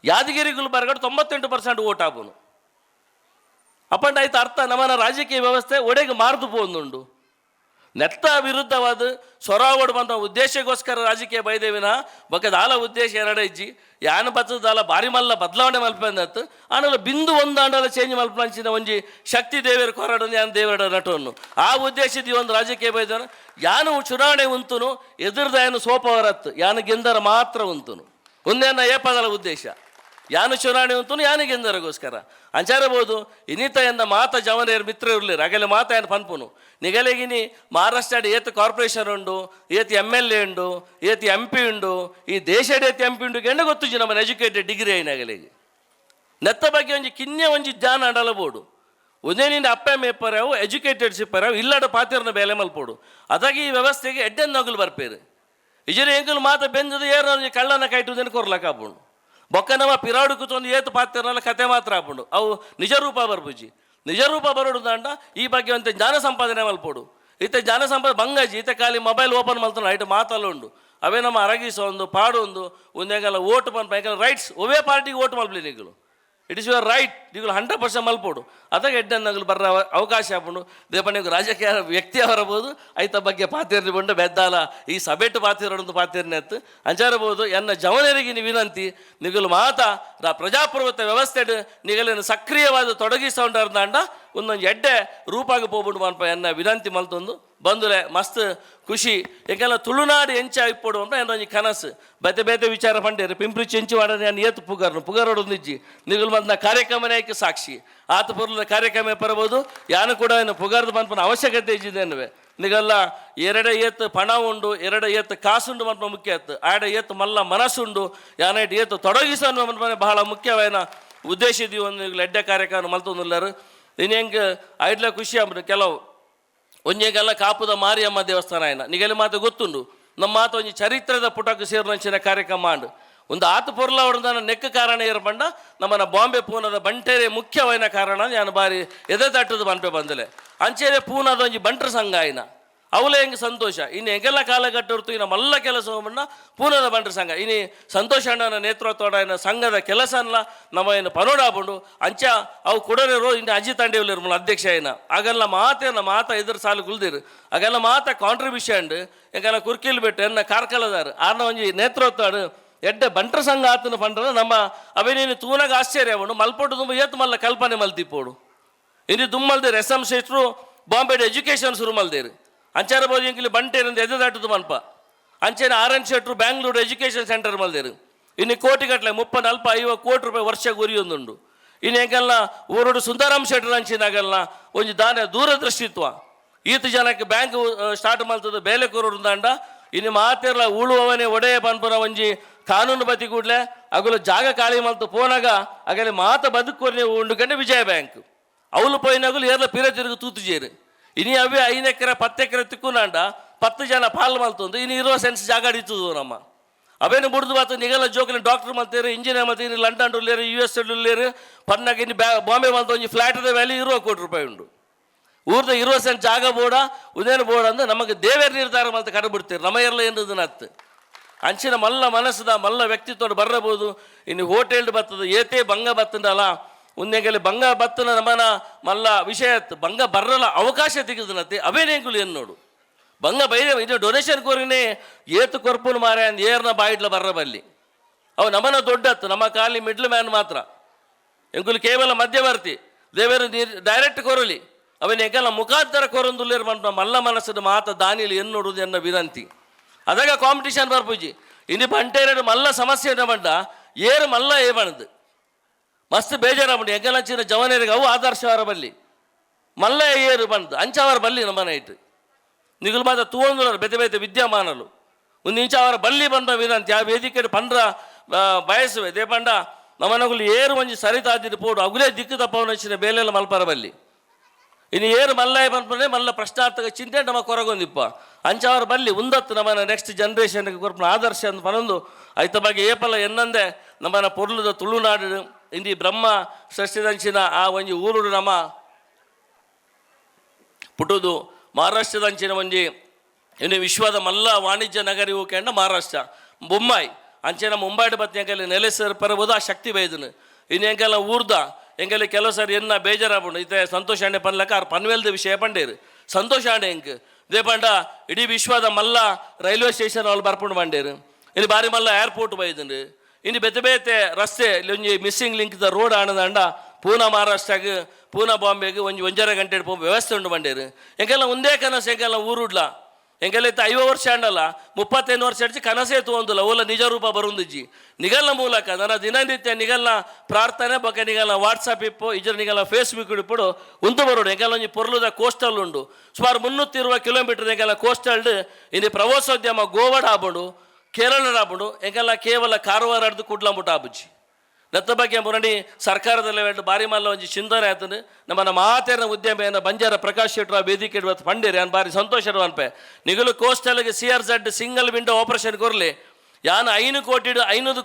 ಯಾದಗಿರಿ ಗುಲ್ಬರ್ಗ 98% ಓಟ್ ಆಗ್ಬೋನು. ಅಪ್ಪಂಡ ಆಯ್ತು ಅರ್ಥ ನಮ್ಮನ ರಾಜಕೀಯ ವ್ಯವಸ್ಥೆ ಒಡೆಗೆ ಮಾರ್ದು ಪೋಂದುಂಡು. ನೆತ್ತ ವಿರುದ್ಧವಾದ ಸ್ವರಾವಡು ಬಂದ ಉದ್ದೇಶಕ್ಕೋಸ್ಕರ ರಾಜಕೀಯ ಬೈದೇವಿನ ಬಕ್ಕದ ಉದ್ದೇಶ ಎರಡ ಇಜ್ಜಿ ಯಾನ ಬತ್ತದಾಲ ಭಾರಿ ಮಲ್ಲ ಬದಲಾವಣೆ ಮಲ್ಪಂದತ್ತು ಆನಲ್ಲ ಬಿಂದು ಒಂದು ಆಂಡಲ ಚೇಂಜ್ ಮಲ್ಪಂಚಿನ ಒಂಜಿ ಶಕ್ತಿ ದೇವರ ಕೊರಡನ್ನು ಯಾನು ದೇವರ ನಟವನ್ನು ಆ ಉದ್ದೇಶದ ಒಂದು ರಾಜಕೀಯ ಬೈದವನ ಯಾನು ಚುನಾವಣೆ ಉಂತುನು ಎದುರ್ದ ಏನು ಸೋಪವರತ್ತು ಯಾನು ಗೆಂದರ ಮಾತ್ರ ಉಂತುನು ಒಂದೇನ ಏಪದಲ ಉದ್ದೇಶ ಯಾನು ಚುನಾವಣೆ ಉಂತುನು ಯಾನು ಗೆಂದರಗೋಸ್ಕರ ಅಂಚಾರಬಹುದು ಇನ್ನಿತ ಎಂದ ಮಾತ ಜವನೇರು ಮಿತ್ರ ಇರಲಿರು ಅಗಲೆ ಮಾತ ಏನು ಪನ್ಪುನು ನಿಗಲೆಗಿನಿ ಮಹಾರಾಷ್ಟ್ರ ಏತ್ ಕಾರ್ಪೊರೇಷನ್ ಉಂಡು ಏತ್ MLA ಉಂಡು ಏತ್ MP ಉಂಡು ಈ ದೇಶದ ಏತ್ MP ಉಂಡು ಎಂಡ ಗೊತ್ತುಜಿ ನಮ್ಮ ಎಜುಕೇಟೆಡ್ ಡಿಗ್ರಿ ಐನಾಗಲೆಗೆ ನೆತ್ತ ಬಗ್ಗೆ ಒಂಜಿ ಕಿನ್ನೆ ಒಂಜಿ ಜ್ಞಾನ ಅಡಲಬೋಡು ಒಂದೇ ನಿಂದ ಅಪ್ಪ ಮೇಪರವು ಎಜುಕೇಟೆಡ್ ಸಿಪ್ಪರವು ಇಲ್ಲಡ ಪಾತಿರ್ನ ಬೇಲೆ ಮಲ್ಪೋಡು ಅದಾಗಿ ಈ ವ್ಯವಸ್ಥೆಗೆ ಎಡ್ಡೆನ್ ನಗಲು ಬರ್ಪೇರು ಇಜರ ಎಂಕಲು ಮಾತ ಬೆಂದದು ಏರ ಕಳ್ಳನ ಕೈಟುದೇನು ಕೊರ್ಲಕ್ಕಾಪುಂಡು ಬೊಕ್ಕ ನಮ್ಮ ಪಿರಾಡು ಕೂತೊಂದು ಏತು ಪಾತಿರ್ನಲ್ಲ ಕತೆ ಮಾತ್ರ ಆಪುಂಡು ಅವು ನಿಜ ರೂಪ ಬರ್ಬುಜಿ ನಿಜ ರೂಪ ಬರೋಡು ದಾಂಡ ಈ ಬಗ್ಗೆ ಒಂದು ಜ್ಞಾನ ಸಂಪಾದನೆ ಮಲ್ಪೋಡು ಈತ ಜ್ಞಾನ ಸಂಪಾದನೆ ಬಂಗಾಜಿ ಈತ ಖಾಲಿ ಮೊಬೈಲ್ ಓಪನ್ ಮಲ್ತಾನೆ ಐಟು ಮಾತಲ್ಲ ಉಂಡು ಅವೇ ನಮ್ಮ ಅರಗಿಸೋ ಒಂದು ಪಾಡು ಒಂದೇಗಲ್ಲ ಓಟ್ ಬಂದು ರೈಟ್ಸ್ ಒವೇ ಪಾರ್ಟಿಗೆ ಓಟ್ ಮಲ್ಪಲಿ ನೀಗಳು ಇಟ್ ಇಸ್ ಯುವರ್ ರೈಟ್ ನೀಗಳು 100% ಮಲ್ಪೋಡು ಅದಾಗೆ ಎಡ್ಡನ್ನಗಳು ಬರೋ ಅವಕಾಶ ಆಪುಂಡು ದೇಪನಿಗೆ ರಾಜಕೀಯ ವ್ಯಕ್ತಿ ಬರಬಹುದು ಐತ ಬಗ್ಗೆ ಪಾತಿರ್ಲಿ ಬಂಡು ಬೆದ್ದಾಲ ಈ ಸಭೆಟ್ಟು ಪಾತಿರೋದು ಪಾತಿರ್ನೆ ಎತ್ತು ಅಂಚಾರಬಹುದು ಎನ್ನ ಜವನರಿಗೆ ನೀವು ವಿನಂತಿ ನಿಗಲು ಮಾತ ಪ್ರಜಾಪ್ರಭುತ್ವ ವ್ಯವಸ್ಥೆ ನಿಗಲಿನ ಸಕ್ರಿಯವಾದ ತೊಡಗಿಸೋಂಡರ್ದಾಂಡ ಒಂದೊಂದು ಎಡ್ಡೆ ರೂಪಾಗಿ ಹೋಗ್ಬಿಡು ಮನ್ಪ ಎನ್ನ ವಿನಂತಿ ಮಲ್ತೊಂದು ಬಂದುಲೆ ಮಸ್ತ್ ಖುಷಿ ಯಾಕೆಲ್ಲ ತುಳುನಾಡು ಎಂಚ ಇಪ್ಪೋಡು ಅಂತ ಏನೊಂದು ಕನಸು ಬೇತೆ ಬೇತೆ ವಿಚಾರ ಪಂಡೇರು ಪಿಂಪ್ರಿ ಚೆಂಚು ಮಾಡೋ ನಾನು ಏತು ಪುಗಾರೊಡೊಂದಿಜ್ಜಿ ನಿಗಲು ಬಂದ ಕಾರ್ಯಕ್ರಮನೇಕೆ ಸಾಕ್ಷಿ ಆತ ಪುರ್ಲದ ಕಾರ್ಯಕ್ರಮ ಬರಬಹುದು ಯಾನು ಕೂಡ ಏನು ಪುಗಾರದ ಮನ್ಪನ ಅವಶ್ಯಕತೆ ಇದ್ದಿದ್ದೇನುವೆ ನಿಗಲ್ಲ ಎರಡ ಏತ್ ಪಣ ಉಂಡು ಎರಡ ಏತ್ ಕಾಸುಂಡು ಮನ್ಪ ಮುಖ್ಯ ಆಯ್ತು ಆಡ ಏತ್ ಮಲ್ಲ ಮನಸ್ಸುಂಡು ಯಾನೈಟ್ ಏತು ತೊಡಗಿಸೋ ಮನ್ಪನೆ ಬಹಳ ಮುಖ್ಯವಾದ ಉದ್ದೇಶ ಇದೀವಿ ಒಂದು ಎಡ್ಡೆ ಕಾರ್ಯಕ್ರಮ ಮಲ್ತೊಂದಿಲ್ಲರು ಇನ್ನು ಹೆಂಗೆ ಐಡ್ಲ ಖುಷಿ ಆಗ್ಬಿಟ್ಟು ಕೆಲವು ಒಂಜೆಗೆಲ್ಲ ಕಾಪುದ ಮಾರಿಯಮ್ಮ ದೇವಸ್ಥಾನ ಆಯ್ನ ನಿಗಲಿ ಮಾತು ಗೊತ್ತುಂಡು ನಮ್ಮ ಮಾತು ಒಂಜಿ ಚರಿತ್ರದ ಪುಟಕ್ಕೆ ಸೇರಿದಂಚಿನ ಕಾರ್ಯಕ್ರಮ ಮಾಡು ಒಂದು ಆತು ಪೊರ್ಲ ಅವರನ್ನ ನೆಕ್ಕ ಕಾರಣ ಏರ್ಪಂಡ ನಮ್ಮನ್ನ ಬಾಂಬೆ ಪೂನದ ಬಂಟೇರೆ ಮುಖ್ಯವಾದ ಕಾರಣ ನಾನು ಬಾರಿ ಎದೆ ತಟ್ಟದ ಬಂಪೆ ಬಂದಲೆ ಅಂಚೆರೆ ಪೂನದ ಒಂಜಿ ಬಂಟ್ರ ಸಂಘ ಆಯ್ನ ಅವಲೇ ಹೆಂಗೆ ಸಂತೋಷ ಇನ್ನು ಹೆಂಗೆಲ್ಲ ಕಾಲಘಟ್ಟ ಹೊರತು ಇನ್ನು ಮಲ್ಲ ಕೆಲಸ ಹೋಗ್ಬಣ್ಣ ಪೂನದ ಬಂಟ್ರ ಸಂಘ ಇನ್ನು ಸಂತೋಷ ಅಣ್ಣನ ನೇತೃತ್ವದ ಸಂಘದ ಕೆಲಸ ಅಲ್ಲ ನಮ್ಮ ಏನು ಪನೋಡಾಬಂಡು ಅಂಚ ಅವು ಕೊಡೋರೆ ಇನ್ನು ಅಜ್ಜಿ ತಂಡೇವ್ಲಿರು ಅಧ್ಯಕ್ಷ ಏನ ಆಗೆಲ್ಲ ಮಾತ ಎದುರು ಸಾಲು ಗುಲ್ದಿರು ಆಗೆಲ್ಲ ಮಾತ ಕಾಂಟ್ರಿಬ್ಯೂಷನ್ ಹೆಂಗೆಲ್ಲ ಕುರ್ಕಿಲ್ ಬಿಟ್ಟು ಎನ್ನ ಕಾರ್ಕಲದಾರು ಆರ್ನ ಒಂಜಿ ನೇತೃತ್ವ ಎಡ್ಡೆ ಬಂಟ್ರ ಸಂಘ ಆತನ ಪಂಡ್ರ ನಮ್ಮ ಅವೇನೇನು ತೂನಾಗ ಆಶ್ಚರ್ಯ ಅವನು ಮಲ್ಪೊಟ್ಟು ತುಂಬ ಏತು ಮಲ್ಲ ಕಲ್ಪನೆ ಮಲ್ತಿಪ್ಪೋಡು ಇನ್ನು ದುಮ್ಮಲ್ದೇರು SM ಶೆಟ್ರು ಬಾಂಬೆಡ್ ಎಜುಕೇಷನ್ ಶುರು ಮಲ್ದೇರು ಅಂಚಾರ ಬೋದು ಎಂಕಿಲಿ ಬಂಟೇರಿಂದ ಎದೆ ದಾಟದು ಮನ್ಪ ಅಂಚೆನ RN ಶೆಟ್ರು ಬ್ಯಾಂಗ್ಳೂರು ಎಜುಕೇಷನ್ ಸೆಂಟರ್ ಮಲ್ದೇರು ಇನ್ನು ಕೋಟಿಗಟ್ಟಲೆ 30-40-50 ಕೋಟಿ ರೂಪಾಯಿ ವರ್ಷ ಗುರಿಯೊಂದುಂಡು ಇನ್ನು ಹೆಂಗೆಲ್ಲ ಊರೋಡು ಸುಂದರಾಮ್ ಶೆಟ್ರು ಅಂಚಿನಾಗಲ್ಲ ಒಂದು ದಾನ ದೂರದೃಷ್ಟಿತ್ವ ಈತ ಜನಕ್ಕೆ ಬ್ಯಾಂಕ್ ಸ್ಟಾರ್ಟ್ ಮಾಡ್ತದೆ ಬೇಲೆ ಕೋರೋಡು ದಾಂಡ ಇನ್ನು ಮಾತಿರಲ್ಲ ಉಳುವವನೇ ಒಡೆಯ ಪನ್ಪುರ ಒಂಜಿ ಕಾನೂನು ಬದಿ ಕೂಡಲೇ ಅಗಲು ಜಾಗ ಖಾಲಿ ಮಲ್ತು ಪೋನಾಗ ಆಗಲೇ ಮಾತ ಬದುಕೋರಿ ಉಂಡುಕಂಡೆ ವಿಜಯ ಬ್ಯಾಂಕ್ ಅವಳು ಪೋಯಿನಾಗಲು ಏರ್ಲ ಪಿರ ತಿರುಗು ತೂತುಜೇರು ಇನ್ನು ಅವೇ 5 ಎಕರೆ 10 ಎಕರೆ ತಿಕ್ಕುನಾಂಡ 10 ಜನ ಪಾಲು ಮಲ್ತೊಂದು ಇನ್ನು 20 ಸೆನ್ಸ್ ಜಾಗ ಅಡಿತದು ನಮ್ಮ ಅವೇನು ಬಿಡ್ದು ಬಾತು ನಿಗಲ ಜೋಕಲಿ ಡಾಕ್ಟರ್ ಮಲ್ತೇರು ಇಂಜಿನಿಯರ್ ಮಲ್ತೀರಿ ಲಂಡನ್ ಉಳ್ಳೇರು US ಉಳ್ಳೇರು ಪನ್ನಾಗ ಇನ್ನು ಬಾಂಬೆ ಮಲ್ತ ಒಂಜಿ ಫ್ಲಾಟದ ವ್ಯಾಲ್ಯೂ 20 ಕೋಟಿ ರೂಪಾಯಿ ಉಂಡು ಊರ್ದ 20 ಸೆಂಟ್ ಜಾಗ ಬೋಡ ಉದೇನು ಬೋಡ ಅಂದ್ರೆ ನಮಗೆ ದೇವೇರ್ ನಿರ್ಧಾರ ಮಲ್ತ ಕಡಬಿಡ್ತೀರಿ ನಮ್ಮ ಎಲ್ಲ ಏನದನ್ನ ಹತ್ತು ಅಂಚಿನ ಮಲ್ಲ ಮನಸ್ಸದ ಮಲ್ಲ ವ್ಯಕ್ತಿತ್ವ ಬರಬಹುದು ಇನ್ನು ಹೋಟೆಲ್ ಬರ್ತದ ಏತೇ ಬಂಗ ಬತ್ತಂದಲ್ಲ ಉನ್ನೆಗಲಿ ಬಂಗ ಬತ್ತನ ನಮ್ಮನ ಮಲ್ಲ ವಿಷಯ ಬಂಗ ಬರಲ್ಲ ಅವಕಾಶ ತೆಗೆದನತ್ತೆ ಅವೇನೇಂಗುಲು ಏನು ನೋಡು ಬಂಗ ಬೈರೆ ಇದು ಡೊನೇಷನ್ ಕೋರಿನೇ ಏತು ಕೊರ್ಪುನು ಮಾರೆ ಅಂದ್ ಏರ್ನ ಬಾಯಿಡ್ಲ ಬರ್ರ ಬಲ್ಲಿ ಅವು ನಮ್ಮನ ದೊಡ್ಡತ್ತು ನಮ್ಮ ಖಾಲಿ ಮಿಡ್ಲ್ ಮ್ಯಾನ್ ಮಾತ್ರ ಎಂಕುಲು ಕೇವಲ ಮಧ್ಯವರ್ತಿ ದೇವರು ಡೈರೆಕ್ಟ್ ಕೊರಲಿ ಅವನ ಎಂಕಲ್ಲ ಮುಖಾಂತರ ಕೊರೊಂದುಲ್ಲೇರು ಬಂದ ಮಲ್ಲ ಮನಸ್ಸದ ಮಾತ ದಾನಿಲಿ ಎನ್ನೋಡುದು ಎನ್ನ ವಿನಂತಿ ಅದಾಗ ಕಾಂಪಿಟೇಷನ್ ಬರ್ಪುಜಿ ಇನ್ನು ಬಂಟೇರ ಮಲ್ಲ ಸಮಸ್ಯೆ ಬಂಡ ಏರು ಮಲ್ಲ ಏ ಬಣದು ಮಸ್ತ್ ಬೇಜಾರಾಗ್ಬಿಟ್ಟು ಎಂಕಲಂಚಿನ ಜವನೇರಿಗೆ ಅವು ಆದರ್ಶವರ ಬಲ್ಲಿ ಮಲ್ಲ ಏರು ಬಂದು ಅಂಚವರ ಬಲ್ಲಿ ನಮ್ಮನ ಇಟ್ಟು ನಿಗುಲು ಮಾತ್ರ ತೂಂದುಲರು ಬೆತೆ ಬೆತೆ ವಿದ್ಯಮಾನಲು ಒಂದು ಇಂಚ ಅವರ ಬಲ್ಲಿ ಬಂದ ವಿನಂತಿ ಆ ವೇದಿಕೆ ಪಂಡ್ರ ಬಯಸುವೆ ದೇ ಪಂಡ ನಮ್ಮನಗುಲು ಏರು ಒಂಜಿ ಸರಿತಾದಿದ್ದು ಪೋಡು ಅಗುಲೇ ದಿಕ್ಕು ತಪ್ಪವನ್ನ ಹೆಚ್ಚಿನ ಬೇಲೆಲ್ಲ ಮಲ್ಪರ ಬಲ್ಲಿ ಇನ್ನು ಏರು ಮಲ್ಲಾಯ ಬಂದ್ಬಂದ್ರೆ ಮಲ್ಲ ಪ್ರಶ್ನಾರ್ಥಕ ಚಿಂತೆ ನಮ್ಮ ಕೊರಗೊಂದಿಪ್ಪ ಅಂಚವರ ಬಲ್ಲಿ ಉಂದತ್ತು ನಮ್ಮನ ನೆಕ್ಸ್ಟ್ ಜನ್ರೇಷನ್ಗೆ ಕೊರ್ಪನ ಆದರ್ಶ ಅಂತ ಪನೊಂದು ಐತ ಬಗ್ಗೆ ಏಪಲ ಎನ್ನಂದೆ ನಮ್ಮನ ಪೊರ್ಲುದ ತುಳುನಾಡು ಇಂದಿ ಬ್ರಹ್ಮ ಸೃಷ್ಟಿದಂಚಿನ ಆ ಒಂಜಿ ಊರುಡು ನಮ್ಮ ಪುಟುದು ಮಹಾರಾಷ್ಟ್ರದಂಚಿನ ಒಂಜಿ ಇನ್ನು ವಿಶ್ವದ ಮಲ್ಲ ವಾಣಿಜ್ಯ ನಗರಿ ಹೋಗ್ಕೊಂಡ ಮಹಾರಾಷ್ಟ್ರ ಬೊಂಬಾಯಿ ಅಂಚೆನ ಮುಂಬೈಡ್ ಬತ್ತಿಯಂಕಲ್ಲಿ ನೆಲೆಸರ್ ಪರಬಹುದು ಆ ಶಕ್ತಿ ಬೈದನು ಇನ್ನು ಎಂಕೆಲ್ಲ ಊರ್ದ ಎಂಕಲ್ಲಿ ಕೆಲವು ಸಾರಿ ಎನ್ನ ಬೇಜಾರಾಗ್ಬಿಡು ಇತ್ತೆ ಸಂತೋಷ ಆಂಡೆ ಪನ್ಲಕ್ಕ ಅವ್ರು ಪನ್ವೆಲ್ದ ವಿಷಯ ಪಂಡೇರು ಸಂತೋಷ ಆಂಡೆ ಎಂಕ್ ದೇ ಪಂಡ ಇಡೀ ವಿಶ್ವದ ಮಲ್ಲ ರೈಲ್ವೆ ಸ್ಟೇಷನ್ ಅಲ್ಲಿ ಬರ್ಪುಂಡು ಬಂಡೇರು ಇಲ್ಲಿ ಬಾರಿ ಮಲ್ಲ ಏರ್ಪೋರ್ಟ್ ಬೈದನು ಇನ್ನು ಬೆತೆ ಬೇತೆ ರಸ್ತೆ ಒಂಜಿ ಮಿಸ್ಸಿಂಗ್ ಲಿಂಕ್ ದ ರೋಡ್ ಆಣದಂಡ ಪೂನಾ ಮಹಾರಾಷ್ಟ್ರಗೆ ಪೂನಾ ಬಾಂಬೆಗೆ ಒಂಜರ ಗಂಟೆ ವ್ಯವಸ್ಥೆ ಉಂಡು ಬಂಡೇರು ಎಂಕೆಲ್ಲ ಒಂದೇ ಕನಸು ಎಂಕೆಲ್ಲ ಊರುಡ್ಲ ಎಂಗೆಲ್ಲ ಇತ್ತು 50 ವರ್ಷ ಅಂಡಲ್ಲ 35 ವರ್ಷ ಅಡಿಸಿ ಕನಸೇ ತಗೊಂದಿಲ್ಲ ಓಲ ನಿಜ ರೂಪ ಬರುಂದಿಜ್ಜಿ ನಿಗಲ್ನ ಮೂಲಕ ನನ್ನ ದಿನನಿತ್ಯ ನಿಗಲ್ನ ಪ್ರಾರ್ಥನೆ ಬಗ್ಗೆ ನಿಗಲ್ನ ವಾಟ್ಸಪ್ ಇಪ್ಪು ಇದ್ರ ನಿಗಲ್ನ ಫೇಸ್ಬುಕ್ ಇಪ್ಪಡು ಉಂಟು ಬರೋಡು ಎಂಗೆಲ್ಲ ಒಂಜಿ ಪೊರ್ಲುದ ಕೋಸ್ಟಲ್ ಉಂಡು ಸುಮಾರು 320 ಕಿಲೋಮೀಟರ್ ಎಂಗೆಲ್ಲ ಕೋಸ್ಟಲ್ ಇನ್ನು ಪ್ರವಾಸೋದ್ಯಮ ಗೋವಾಡ ಆಬುಂಡು ಕೇರಳ ಆಬುಂಡು ಎಂಗೆಲ್ಲ ಕೇವಲ ಕಾರವಾರ ಅಡ್ದು ಕುಡ್ಲಂಬುಟ್ಟು ಆಬುಜ್ಜಿ ನತ್ತ ಬಗ್ಗೆ ಮುರಣಿ ಸರ್ಕಾರದಲ್ಲಿ ಲೆವೆಲ್ ಬಾರಿ ಮಲ್ಲ ಒಂಜಿ ಚಿಂತನೆ ಆತನು ನಮ್ಮನ್ನ ಮಾತೇನ ಉದ್ಯಮ ಬಂಜಾರ ಪ್ರಕಾಶ್ ಶೆಟ್ರ ವೇದಿಕೆ ಇವತ್ತು ಪಂಡೇರಿ ಅನ್ ಬಾರಿ ಸಂತೋಷ ಅನ್ಪೆ ನಿಗಲು ಕೋಸ್ಟಲ್ಗೆ CRZ ಸಿಂಗಲ್ ವಿಂಡೋ ಆಪರೇಷನ್ ಕೊರ್ಲಿ ಯಾನು 500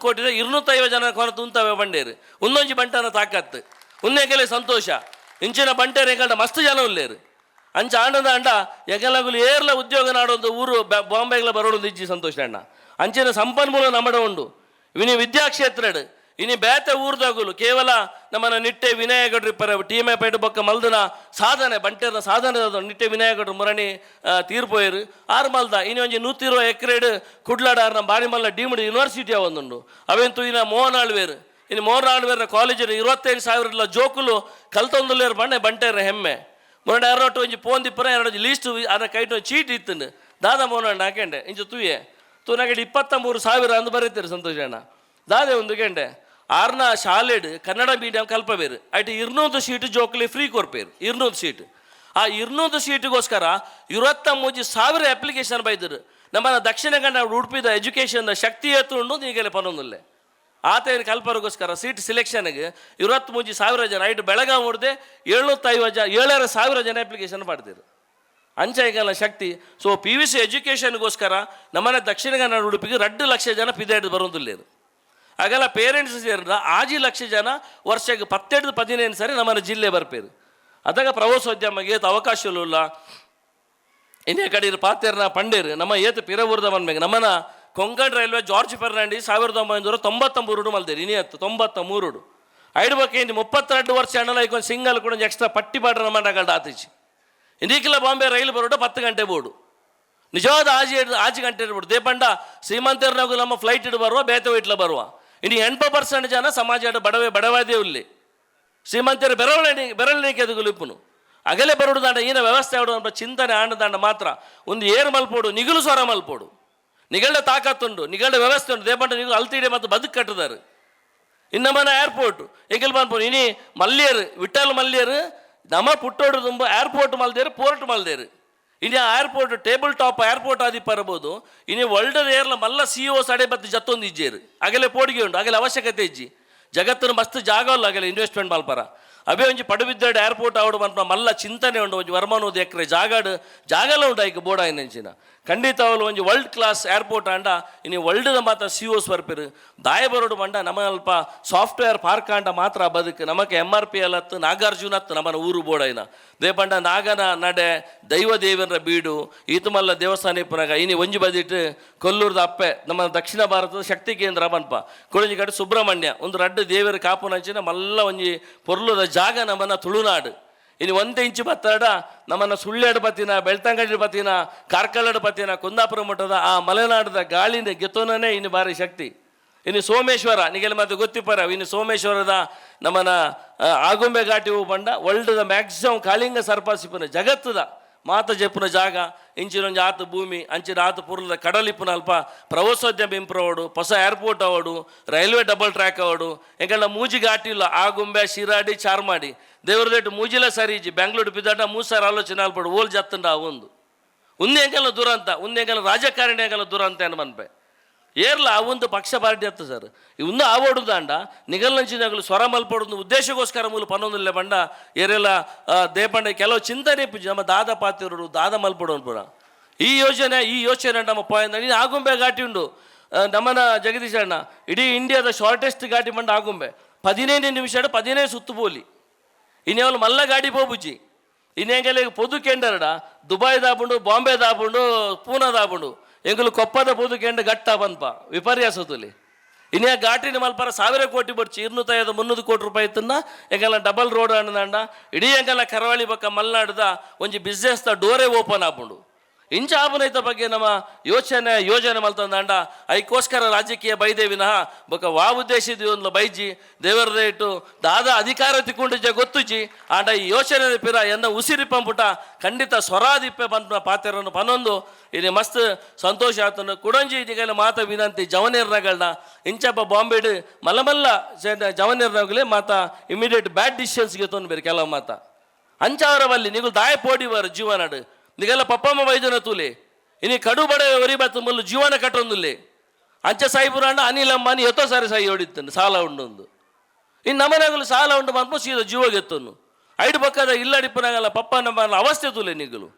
ಕೋಟಿ 250 ಜನ ಕೊರ ತುಂತವೆ ಬಂಡೇರು ಒಂದೊಂಜಿ ಬಂಟನ ತಾಕತ್ತು ಉನ್ನೆಗೆಲೆ ಸಂತೋಷ ಇಂಚಿನ ಬಂಟೇರು ಎಂಗಂಡ ಮಸ್ತ್ ಜನ ಉಲ್ಲೇರು ಅಂಚ ಆಂಡದ ಅಂಡ ಎಂಗೆಲ್ಲಗುಲು ಏರ್ಲ ಉದ್ಯೋಗ ನಾಡೊಂದು ಊರು ಬಾಂಬೆಗ್ಲ ಬರೋಡು ಇಜ್ಜಿ ಸಂತೋಷ ಅಣ್ಣ ಅಂಚಿನ ಸಂಪನ್ಮೂಲ ನಮ್ಮಡ ಉಂಡು ಇನಿ ವಿದ್ಯಾಕ್ಷೇತ್ರಡ್ ಇನಿ ಬೇತೆ ಊರ್ದಾಗುಲು ಕೇವಲ ನಮ್ಮನ ನಿಟ್ಟೆ ವಿನಾಯಕಡ್ರಿ ಪರ ಟೀಮೆ ಪೇಟು ಬೊಕ್ಕ ಮಲ್ದನ ಸಾಧನೆ ಬಂಟೇರ್ನ ಸಾಧನೆ ನಿಟ್ಟೆ ವಿನಾಯಕಡ್ರು ಮುರಣಿ ತೀರ್ಪೋಯರು ಆರು ಮಲ್ದ ಇನ್ನು ಒಂಜಿ 120 ಎಕರೆಡ್ ಕುಡ್ಲಾಡಾರ್ ನಮ್ಮ ಬಾರಿ ಮಲ್ಲ ಡೀಮ್ಡ್ ಯೂನಿವರ್ಸಿಟಿ ಅವೊಂದುಂಡು ಅವೆಂತೂ ಇನ್ನು ಮೋಹನ್ ಆಳ್ವೇರು ಇನ್ನು ಮೋಹನ್ ಆಳ್ವೇರ್ನ ಕಾಲೇಜಿನ 25,000 ಜೋಕುಲು ಕಲ್ತೊಂದುಲ್ಲೇರು ಬಣ್ಣೆ ಬಂಟೇರ್ನ ಹೆಮ್ಮೆ ಮೊನ್ನೆ ಯಾರೊಟ್ಟು ಒಂಜಿ ಫೋನ್ ದಿಪ್ಪರ ಎರಡು ಲೀಸ್ಟ್ ಅದ ಕೈಟ್ ಚೀಟ್ ಇತ್ತು ದಾದ ಮೋಹನ್ ಹಾಕೊಂಡೆ ಇಂಚು ತೂಯೆ ತೂನಗಡಿ 23,000 ಅಂದು ಬರೀತೀರಿ ಸಂತೋಷ ಅಣ್ಣ ದಾದೆ ಒಂದು ಗಂಟೆ ಆರ್ನ ಶಾಲೆಡ್ ಕನ್ನಡ ಮೀಡಿಯಂ ಕಲ್ಪಬೇರು ಐಟಿ 200 ಸೀಟ್ ಜೋಕಲಿ ಫ್ರೀ ಕೊರ್ಪೇರು 200 ಸೀಟ್ ಆ 200 ಸೀಟಿಗೋಸ್ಕರ 23,000 ಅಪ್ಲಿಕೇಶನ್ ಬೈದರು ನಮ್ಮನ್ನ ದಕ್ಷಿಣ ಕನ್ನಡ ಉಡುಪಿದ ಎಜುಕೇಷನ್ ಶಕ್ತಿ ಎತ್ತುಂಡು ಈಗಲೇ ಪನ್ನೊಂದಿಲ್ಲ ಆತೇನು ಕಲ್ಪರಿಗೋಸ್ಕರ ಸೀಟ್ ಸಿಲೆಕ್ಷನ್ಗೆ 23,000 ಜನ ಐಟು ಬೆಳಗಾವಿ ಹೊಡೆದೆ 7,000 ಜನ ಅಪ್ಲಿಕೇಶನ್ ಮಾಡ್ತೀರು ಅಂಚ ಈಗಲ್ಲ ಶಕ್ತಿ ಸೊ PVC ಎಜುಕೇಷನ್ಗೋಸ್ಕರ ನಮ್ಮನೆ ದಕ್ಷಿಣ ಕನ್ನಡ ಉಡುಪಿಗೆ 2 ಲಕ್ಷ ಜನ ಪಿದಾಯ್ದು ಬರೋದಿಲ್ಲೇರು ಹಾಗೆಲ್ಲ ಪೇರೆಂಟ್ಸ್ ಸೇರಿದ 6 ಲಕ್ಷ ಜನ ವರ್ಷಕ್ಕೆ 17-15 ಸರಿ ನಮ್ಮನ್ನ ಜಿಲ್ಲೆ ಬರ್ಪೇರು ಅದಾಗ ಪ್ರವಾಸೋದ್ಯಮಗೆ ಅವಕಾಶಗಳು ಇಲ್ಲ ಇನ್ನೇ ಕಡೆ ಪಾತೇರ್ನ ಪಂಡೇರು ನಮ್ಮ ಏತು ಪಿರವೂರ್ದ ಮನ್ಮೇಗೆ ನಮ್ಮನ ಕೊಂಕಣ್ ರೈಲ್ವೆ ಜಾರ್ಜ್ ಫರ್ನಾಂಡಿಸ್ 1993 ಮಲ್ದೇರು ಇನಿಯತ್ತು 93 ಐದು ಬಗ್ಗೆ 32 ವರ್ಷ ಅಣ್ಣಲ್ಲ ಈಗ ಸಿಂಗಲ್ ಕೂಡ ಎಕ್ಸ್ಟ್ರಾ ಪಟ್ಟಿ ಬಾಡ್ರ ನಮ್ಮ ಆತಿಚಿ ಇಂದಿಕ್ಕಿಲ್ಲ ಬಾಂಬೆ ರೈಲು ಬರೋಡು 10 ಗಂಟೆ ಬೋಡು ನಿಜವಾದ ಆಜಿ ಗಂಟೆ ಇಡ್ಬೋದು ದೇಪಂಡ ಶ್ರೀಮಂತರ್ನಾಗು ನಮ್ಮ ಫ್ಲೈಟ್ ಇಡ್ ಬರುವ ಬೇತೆ ಇಟ್ಲ ಬರುವ ಇನ್ನು 80% ಜನ ಸಮಾಜ ಬಡವಾದೇ ಉಲ್ಲಿ ಶ್ರೀಮಂತರ ಬೆರಳಿಕೆ ಎದುಗುಲಿಪ್ಪುನು ಅಗಲೇ ಬರೋಡು ದಾಂಡ ಈನ ವ್ಯವಸ್ಥೆ ಆಡೋ ಅಂತ ಚಿಂತನೆ ಆಂಡದಾಂಡ ಮಾತ್ರ ಒಂದು ಏರು ಮಲ್ಪೋಡು ನಿಗುಲು ಸ್ವರ ಮಲ್ಪೋಡು ನಿಗಳ್ಳ ತಾಕತ್ತುಂಡು ನಿಗಳ್ಳ ವ್ಯವಸ್ಥೆ ಉಂಟು ದೇಪಂಡ ನಿಗಲು ಅಲ್ತಿಡೆ ಮತ್ತು ಬದುಕು ಕಟ್ಟಿದಾರೆ ಇನ್ನಮ್ಮನ ಏರ್ಪೋರ್ಟ್ ಎಗಲ್ ಬಂದ್ಬೋದು ಇನಿ ಮಲ್ಯರು ವಿಠಲ್ ಮಲ್ಯರು ನಮ್ಮ ಪುಟ್ಟೋಡು ತುಂಬ ಏರ್ಪೋರ್ಟ್ ಮಲ್ದೇರು ಪೋರ್ಟ್ ಮಲ್ದೇರು ಇನ್ನು ಏರ್ಪೋರ್ಟ್ ಟೇಬಲ್ ಟಾಪ್ ಏರ್ಪೋರ್ಟ್ ಆದಿ ಪರಬಹುದು ಇನ್ನು ವರ್ಲ್ಡ್ ಏರ್ಲ ಮಲ್ಲ CEO ಸಡೆ ಬತ್ತು ಜತ್ತೊಂದು ಇಜ್ಜೇರು ಆಗಲೇ ಪೋಡಿಗೆ ಉಂಟು ಆಗಲೇ ಅವಶ್ಯಕತೆ ಇಜ್ಜಿ ಜಗತ್ತಿನ ಮಸ್ತ್ ಜಾಗ ಅಲ್ಲ ಆಗಲೇ ಇನ್ವೆಸ್ಟ್ಮೆಂಟ್ ಮಲ್ಪರ ಅವೇ ಒಂಜಿ ಪಡುಬಿದ್ದಾಡು ಏರ್ಪೋರ್ಟ್ ಆವಡು ಬಂತ ಮಲ್ಲ ಚಿಂತನೆ ಉಂಟು ಒಂಜಿ ವರ್ಮನೂದು ಎಕರೆ ಜಾಗಲ್ಲ ಉಂಟು ಈಗ ಬೋಡ ಇನ್ನೆಂಚಿನ ಖಂಡಿತ ಅವಳು ಒಂಜಿ ವರ್ಲ್ಡ್ ಕ್ಲಾಸ್ ಏರ್ಪೋರ್ಟ್ ಅಂಡ ಇನ್ನು ವರ್ಲ್ಡ್ದ ಮಾತ್ರ CEOs ಬರ್ಪೇರು ದಾಯ ಬರೋಡು ಬಂಡ ನಮ್ಮ ಅಲ್ಪ ಸಾಫ್ಟ್ವೇರ್ ಪಾರ್ಕ್ ಅಂಡ ಮಾತ್ರ ಬದುಕು ನಮಗೆ MRPL ಹತ್ತು ನಾಗಾರ್ಜುನ ಹತ್ತು ನಮ್ಮನ ಊರು ಬೋಡೈನ ದೇಪಂಡ ನಾಗನ ನಡೆ ದೈವ ದೇವರ ಬೀಡು ಈತಮಲ್ಲ ದೇವಸ್ಥಾನ ಪುನಗ ಇನಿ ಒಂಜಿ ಬದಿಟ್ಟು ಕೊಲ್ಲೂರ್ದ ಅಪ್ಪೆ ನಮ್ಮ ದಕ್ಷಿಣ ಭಾರತದ ಶಕ್ತಿ ಕೇಂದ್ರ ಬನ್ಪ ಕೊಳಂಜಿ ಕಡೆ ಸುಬ್ರಹ್ಮಣ್ಯ ಒಂದು ರಡ್ಡು ದೇವರ ಕಾಪುನಂಚಿನ ಮಲ್ಲ ಒಂಜಿ ಪೊರ್ಲುದ ಜಾಗ ನಮ್ಮನ್ನ ತುಳುನಾಡು ಇನ್ನು 1 ಇಂಚು ಬತ್ತಾಡ ನಮ್ಮನ್ನು ಸುಳ್ಳ್ಯಾಡು ಬತ್ತಿನ ಬೆಳ್ತಂಗಡಿ ಬತ್ತಿನ ಕಾರ್ಕಳದ ಬತ್ತಿನ ಕುಂದಾಪುರ ಮಠದ ಆ ಮಲೆನಾಡದ ಗಾಳಿನ ಗೆತ್ತೋನೇ ಇನ್ನು ಭಾರಿ ಶಕ್ತಿ ಇನ್ನು ಸೋಮೇಶ್ವರ ನಿಗೆಲ್ಲ ಮತ್ತೆ ಗೊತ್ತಿಪ್ಪರ ಇನ್ನು ಸೋಮೇಶ್ವರದ ನಮ್ಮನ ಆಗುಂಬೆ ಘಾಟಿ ಹೂ ಬಂಡ ವರ್ಲ್ಡ್ದ ಮ್ಯಾಕ್ಸಿಮಮ್ ಕಾಳಿಂಗ ಸರ್ಪಾಸಿಪುನ ಜಗತ್ತದ ಮಾತ ಜಪ್ಪುನ ಜಾಗ ಇಂಚಿನೊಂದು ಆತು ಭೂಮಿ ಅಂಚಿನ ಆತು ಪುರ್ಲದ ಕಡಲಿಪ್ಪುನ ಅಲ್ಪ ಪ್ರವಾಸೋದ್ಯಮ ಇಂಪ್ರೂವ್ ಹೊಸ ಏರ್ಪೋರ್ಟ್ ಅವಡು ರೈಲ್ವೆ ಡಬಲ್ ಟ್ರ್ಯಾಕ್ ಅವಡು ಎಂಕಲ್ಲ ಮೂಜಿ ಘಾಟಿ ಇಲ್ಲ ಆಗುಂಬೆ ಶಿರಾಡಿ ಚಾರ್ಮಾಡಿ ದೇವ್ರದೇಟು ಮೂಜಿಲ ಸರಿಜಿ ಬೆಂಗಳೂರು ಬಿದ್ದಾಟ ಮೂಸಾರ ಆಲೋಚನೆ ಅಲ್ಪಡು ಓಲ್ ಜತ್ತಂಡ ಒಂದು ಎಂಕಲ್ಲ ದುರಂತ ಎಂಕಲ್ಲ ರಾಜಕಾರಣಿ ಎಂಕಲ್ಲ ದುರಂತ ಏನು ಮನ್ಪೆ ಏರ್ಲ ಒಂದು ಪಕ್ಷ ಪಾರ್ಟಿ ಅತ್ತ ಸರ್ ಇನ್ನು ಆವಡುದಾಂಡ ನಿಗಲ್ನಂಚಿನಾಗಲು ಸ್ವರ ಮಲ್ಪಡುದು ಉದ್ದೇಶಕ್ಕೋಸ್ಕರ ಮೂಲ ಪನ್ನೊಂದಿಲ್ಲ ಬಂಡ ಏರೆಲ್ಲ ದೇಪಂಡ ಕೆಲವು ಚಿಂತನೆ ನಮ್ಮ ದಾದ ಪಾತಿರೋಡು ದಾದ ಮಲ್ಪಡೋನು ಪುರ ಈ ಯೋಚನೆ ನಮ್ಮ ಪಾಯಿಂಟ್ ನೀನು ಆಗುಂಬೆ ಘಾಟಿ ಉಂಡು ನಮ್ಮನ ಜಗದೀಶ್ ಅಣ್ಣ ಇಡೀ ಇಂಡಿಯಾದ ಶಾರ್ಟೆಸ್ಟ್ ಘಾಟಿ ಬಂಡ ಆಗುಂಬೆ 15 ನಿಮಿಷ 15 ಸುತ್ತು ಬೋಲಿ ಇನ್ನೇವಲು ಮಲ್ಲ ಗಾಡಿ ಪೋಬುಜಿ ಇನ್ನೆಂಗೆಲ್ಲ ಪೊದು ಕೆಂಡರಡ ದುಬೈ ದಾಬುಂಡು ಬಾಂಬೆ ದಾಬುಂಡು ಪೂನಾ ದಾಬುಂಡು ಎಂಗಲು ಕೊಪ್ಪದ ಪೊದು ಕೆಂಡ ಗಟ್ಟ ಬಂದ್ಪ ವಿಪರ್ಯಾಸ ತುಲಿ ಇನ್ನೇ ಘಾಟಿನ ಮಲ್ಪರ 1000 ಕೋಟಿ ಬರ್ಚಿ 250-300 ಕೋಟಿ ರೂಪಾಯಿ ಇತ್ತನ್ನ ಎಂಗೆಲ್ಲ ಡಬಲ್ ರೋಡ್ ಅನ್ನಂಡ ಇಡೀ ಎಂಗೆಲ್ಲ ಕರಾವಳಿ ಪಕ್ಕ ಮಲ್ನಾಡ್ದ ಒಂಜಿ ಬಿಸ್ನೆಸ್ ದ ಡೋರೇ ಓಪನ್ ಆಪುಂಡು ಇಂಚ ಆಪನೈತ ಬಗ್ಗೆ ನಮ್ಮ ಯೋಜನೆ ಮಲ್ತಂದಾಂಡ ಐಕೋಸ್ಕರ ರಾಜಕೀಯ ಬೈದೇವಿನಃ ಬೊಕ ವಾ ಉದ್ದೇಶಿದ್ವಿ ಒಂದು ಬೈಜಿ ದೇವರದೇ ಇಟ್ಟು ದಾದ ಅಧಿಕಾರ ತಿಕ್ಕೊಂಡಿದ್ದ ಗೊತ್ತುಜಿ ಆಂಡ ಈ ಯೋಚನೆ ಪಿರ ಎನ್ನ ಉಸಿರಿ ಪಂಪುಟ ಖಂಡಿತ ಸ್ವರಾದಿಪ್ಪೆ ಬಂದ ಪಾತ್ರರನ್ನು ಪನ್ನೊಂದು ಇದು ಮಸ್ತ್ ಸಂತೋಷ ಆತನು ಕುಡಂಜಿ ಈಗೆಲ್ಲ ಮಾತ ವಿನಂತಿ ಜವನೇರ್ನಗಳನ್ನ ಇಂಚಪ್ಪ ಬಾಂಬೆಡ್ ಮಲ್ಲಮಲ್ಲ ಜವನೇರ್ನಾಗಲೇ ಮಾತ ಇಮಿಡಿಯೇಟ್ ಬ್ಯಾಡ್ ಡಿಸಿಷನ್ಸ್ಗೆ ತೊಂದು ಬೇರೆ ಕೆಲವು ಮಾತ ಅಂಚವರವಲ್ಲಿ ನೀವು ದಾಯ ಪೋಡಿವಾರು ಜೀವನಾಡು ನಿಗೆಲ್ಲ ಪಪ್ಪಮ್ಮ ವೈದ್ಯನ ತೂಲೆ ಇನ್ನು ಕಡು ಬಡ ವರಿ ಬತ್ತು ಮಲ್ಲು ಜೀವನ ಕಟ್ಟೊಂದುಲ್ಲೆ ಅಂಚ ಸಾಯಿಪುರಾಂಡ ಅನಿಲ್ ಅಂಬಾನಿ ಎತ್ತೋ ಸಾರಿ ಸಾಯಿ ಹೊಡಿತಾನೆ ಸಾಲ ಉಂಡೊಂದು ಇನ್ನು ನಮ್ಮನೆಗಳು ಸಾಲ ಉಂಡು ಬಂದ್ಮು ಸೀದಾ ಜೀವಗೆತ್ತನು ಐದು ಪಕ್ಕದ ಇಲ್ಲಡಿಪ್ಪನಾಗಲ್ಲ ಪಪ್ಪ ನಮ್ಮ ಅವಸ್ಥೆ ತೂಲೆ ನಿಗಲು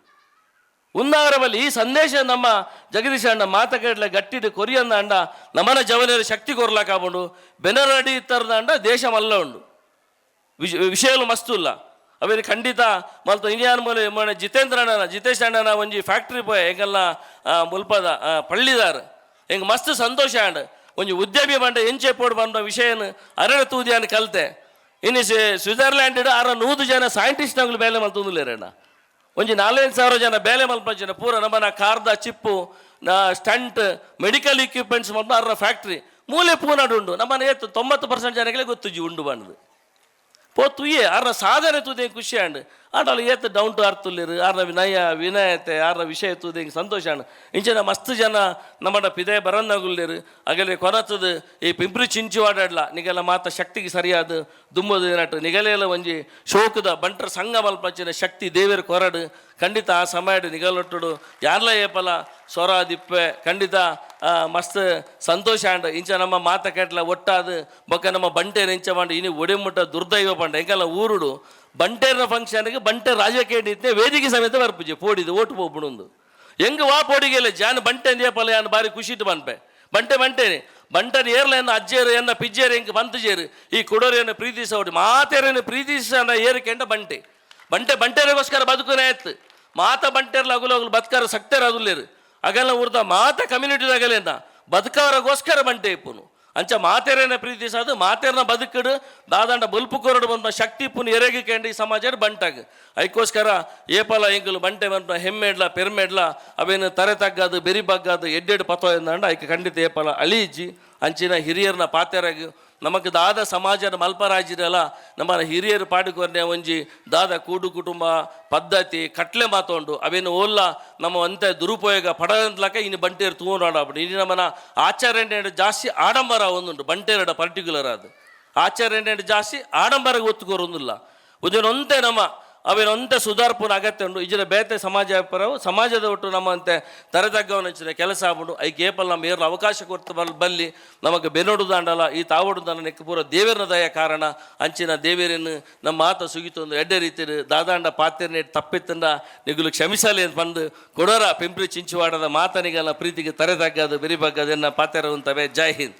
ಉನ್ನಾವರ ಬಲ್ಲಿ ಈ ಸಂದೇಶ ನಮ್ಮ ಜಗದೀಶ ಅಣ್ಣ ಮಾತಕಡ್ಲೆ ಗಟ್ಟಿದ ಕೊರಿಯಂದ ಅಂಡ ನಮ್ಮನ ಜವನೇರು ಶಕ್ತಿ ಕೊರ್ಲಾಕಾಬಂಡು ಬೆನರಡಿ ಇತ್ತರದ ಅಂಡ ದೇಶ ಮಲ್ಲ ಉಂಡು ವಿಷಯಲು ಮಸ್ತುಲ್ಲ ಅವೇನು ಖಂಡಿತ ಮಲ್ತು ಇಂಡಿಯಾನ್ ಮೂಲ ಜಿತೇಶ್ ಅಣ್ಣನ ಒಂಜಿ ಫ್ಯಾಕ್ಟ್ರಿ ಪೋಯ್ ಹೆಂಗೆಲ್ಲ ಮುಲ್ಪದ ಪಳ್ಳಿದಾರ ಹೆಂಗೆ ಮಸ್ತ್ ಸಂತೋಷ ಅಂಡ್ ಒಂಜಿ ಉದ್ಯಮಿ ಬಂಡ ಎಂಚೆ ಪೋಡ್ ಬಂದ ವಿಷಯನ ಅರಣ ತೂದಿಯಾನ ಕಲ್ತೆ ಇನ್ನು ಸ್ವಿಟ್ಜರ್ಲ್ಯಾಂಡ್ 100 ಜನ ಸೈಂಟಿಸ್ಟ್ನಾಗ್ಲು ಬೇಲೆ ಮಲ್ತೊಂದುಲ್ಲೇರಣ್ಣ ಒಂಜಿ 4,000 ಜನ ಬೇಲೆ ಮಲ್ಪಂಚಿನ ಪೂರ ನಮ್ಮನ ಕಾರ್ದ ಚಿಪ್ಪು ಸ್ಟಂಟ್ ಮೆಡಿಕಲ್ ಇಕ್ವಿಪ್ಮೆಂಟ್ಸ್ ಮಲ್ಪ ಅರ್ರ ಫ್ಯಾಕ್ಟ್ರಿ ಮೂಲೆ ಪೂನಾಡು ಉಂಡು ನಮ್ಮನ 90% ಜನಗಳೇ ಗೊತ್ತುಜಿ ಉಂಡು ಬಂದು ಪೋತುಯೇ ಅರ್ರ ಸಾಧನೆ ತೂದೆ ಖುಷಿ ಅಂಡ್ ಆಟಲ್ಲಿ ಏತ್ ಡೌನ್ ಟು ಅರ್ತ್ ತುಲ್ಲಿರು ಆರ್ನ ವಿನಯತೆ ಆರ್ನ ವಿಷಯ ತೂದೆ ಸಂತೋಷ ಅಂಡ್ ಇಂಚಿನ ಮಸ್ತ್ ಜನ ನಮ್ಮಡ ಪಿದೆ ಬರಂದಾಗುಲ್ಲೇರು ಆಗಲೇ ಕೊನತದು ಈ ಪಿಂಪ್ರಿ ಚಿಂಚು ಆಡಾಡ್ಲ ನಿಗೆಲ್ಲ ಮಾತ ಶಕ್ತಿಗೆ ಸರಿಯಾದ ದುಮ್ಮದು ಏನಟ್ಟು ನಿಗಲೆಲ್ಲ ಒಂಜಿ ಶೋಕದ ಬಂಟ್ರ ಸಂಘ ಮಲ್ಪಂಚಿನ ಶಕ್ತಿ ದೇವೇರು ಕೊರಡು ಖಂಡಿತ ಆ ಸಮಯಡ್ ನಿಗಲೊಟ್ಟುಡು ಯಾರ್ಲ ಏಪಲ ಸ್ವರ ದಿಪ್ಪೆ ಖಂಡಿತ ಮಸ್ತ್ ಸಂತೋಷ ಅಂಡ್ ಇಂಚ ನಮ್ಮ ಮಾತ ಕೆಟ್ಲ ಒಟ್ಟಾದ ಬೊಕ್ಕ ನಮ್ಮ ಬಂಟೇನ ಇಂಚ ಮಾಡಿ ಇನ್ನು ಒಡೆಮುಟ್ಟ ದುರ್ದೈವ ಪಂಡ ಎಂಕಲ್ಲ ಊರುಡು ಬಂಟೇರ್ನ ಫಂಕ್ಷನ್ಗೆ ಬಂಟೆ ರಾಜಕೀಯ ಇತ್ತೆ ವೇದಿಕೆ ಸಮೇತ ಬರ್ಪುಜಿ ಪೋಡಿದು ಓಟು ಪೋಪುಣೊಂದು ಹೆಂಗೆ ವಾ ಪೋಡಿಗೆಲ್ಲ ಜಾನ್ ಬಂಟೆ ಅಂದ್ಯಪಲ್ಲ ಯಾನ್ ಬಾರಿ ಖುಷಿಟ್ಟು ಬನ್ಪೆ ಬಂಟೇನೆ ಬಂಟನ ಏರ್ಲ ಎನ್ನ ಅಜ್ಜೇರು ಎನ್ನ ಪಿಜ್ಜೇರು ಹೆಂಗೆ ಬಂತಜೇರು ಈ ಕೊಡೋರೇನು ಪ್ರೀತಿಸೋಡಿ ಮಾತೇರೇನು ಪ್ರೀತಿಸ ಏರಿಕೆಂಡ ಬಂಟೇರಿಗೋಸ್ಕರ ಬದುಕುನೇ ಆಯ್ತು ಮಾತ ಬಂಟೇರ್ಲ ಅಗುಲು ಬದುಕಾರ ಸಕ್ತೇರ ಅದುಲ್ಲೇರು ಅಗಲ್ಲ ಊರ್ದ ಮಾತ ಕಮ್ಯುನಿಟಿದಾಗಲೇನ ಬದುಕವರಿಗೋಸ್ಕರ ಬಂಟೆ ಇಪ್ಪುನು ಅಂಚ ಮಾತೇರೇನ ಪ್ರೀತಿಸೋದು ಮಾತೇರ್ನ ಬದುಕಡು ದಾದಂಡ ಬಲ್ಪು ಕೊರಡು ಬಂದ ಶಕ್ತಿ ಪುನ್ ಎರೆಗಿಕೆಂಡು ಈ ಸಮಾಜ ಬಂಟಾಗ ಐಕೋಸ್ಕರ ಏಪಲ ಎಂಕಲು ಬಂಟೆ ಬಂದ ಹೆಮ್ಮೆಡ್ಲ ಪೆರ್ಮೆಡ್ಲ ಅವೇನು ತರೆ ತಗ್ಗದು ಬೆರಿ ಬಗ್ಗದು ಎಡ್ಡೆಡು ಪತೋ ಎಂದಂಡ ಐಕೆ ಖಂಡಿತ ಏಪಲ ಅಳೀಜಿ ಅಂಚಿನ ಹಿರಿಯರ್ನ ಪಾತೆರಾಗಿ ನಮಗೆ ದಾದ ಸಮಾಜದ ಮಲ್ಪರಾಜಿರಲ್ಲ ನಮ್ಮ ಹಿರಿಯರು ಪಾಡಿಕೊರ್ನೆ ಒಂಜಿ ದಾದ ಕೂಡು ಕುಟುಂಬ ಪದ್ಧತಿ ಕಟ್ಲೆ ಮಾತೊಂಡು ಅವೇನು ಓಲ್ಲ ನಮ್ಮ ಅಂತೆ ದುರುಪಯೋಗ ಪಡಂತ್ಲಕ ಇನ್ನು ಬಂಟೇರು ತೂನಾಡಾಬಿಡು ಇನ್ನು ನಮ್ಮನ ಆಚಾರ್ಯ ಜಾಸ್ತಿ ಆಡಂಬರ ಒಂದುಂಟು ಬಂಟೇರಡ ಪರ್ಟಿಕ್ಯುಲರ್ ಅದು ಆಚಾರ್ಯ ಜಾಸ್ತಿ ಆಡಂಬರಗೆ ಒತ್ತುಕೋರೊಂದಿಲ್ಲ ಉದನೊಂತೆ ನಮ್ಮ ಅವೇನೊಂತೆ ಸುಧಾರ್ಪುನ ಅಗತ್ಯ ಉಂಟು ಇಜಿನ ಬೇತೆ ಸಮಾಜ ಪರವು ಸಮಾಜದ ಒಟ್ಟು ನಮ್ಮಂತೆ ತರೆತಗ್ಗವನ ಹಚ್ಚಿನ ಕೆಲಸ ಆಗ್ಬಿಡು ಐಕೆ ಏಪಲ್ ನಮ್ಮ ಏರ್ಲ ಅವಕಾಶ ಕೊಡ್ತ ಬಲ್ಲಿ ನಮಗೆ ಬೆನ್ನೊಡುದಾಂಡಲ್ಲ ಈ ತಾವಡುದಾಂಡ ನೆಕ್ಕ ಪೂರ ದೇವೇರನ ದಯ ಕಾರಣ ಅಂಚಿನ ದೇವೇರನ್ನು ನಮ್ಮ ಮಾತ ಸುಗಿತೊಂದು ಎಡ್ಡೆ ರೀತಿರು ದಾದಾಂಡ ಪಾತ್ರೆನೆ ತಪ್ಪಿತ್ತಂಡ ನಿಗುಲು ಕ್ಷಮಿಸಲಿ ಅಂತ ಬಂದು ಕೊಡೋರ ಪಿಂಪ್ರಿ ಚಿಂಚುವಾಡದ ಮಾತನಿಗೆಲ್ಲ ಪ್ರೀತಿಗೆ ತರೆತಗ್ಗದು ಬೆರಿಬಗ್ಗದು ಎನ್ನ ಪಾತ್ರೆ ಅಂತವೆ ಜೈ ಹಿಂದ್.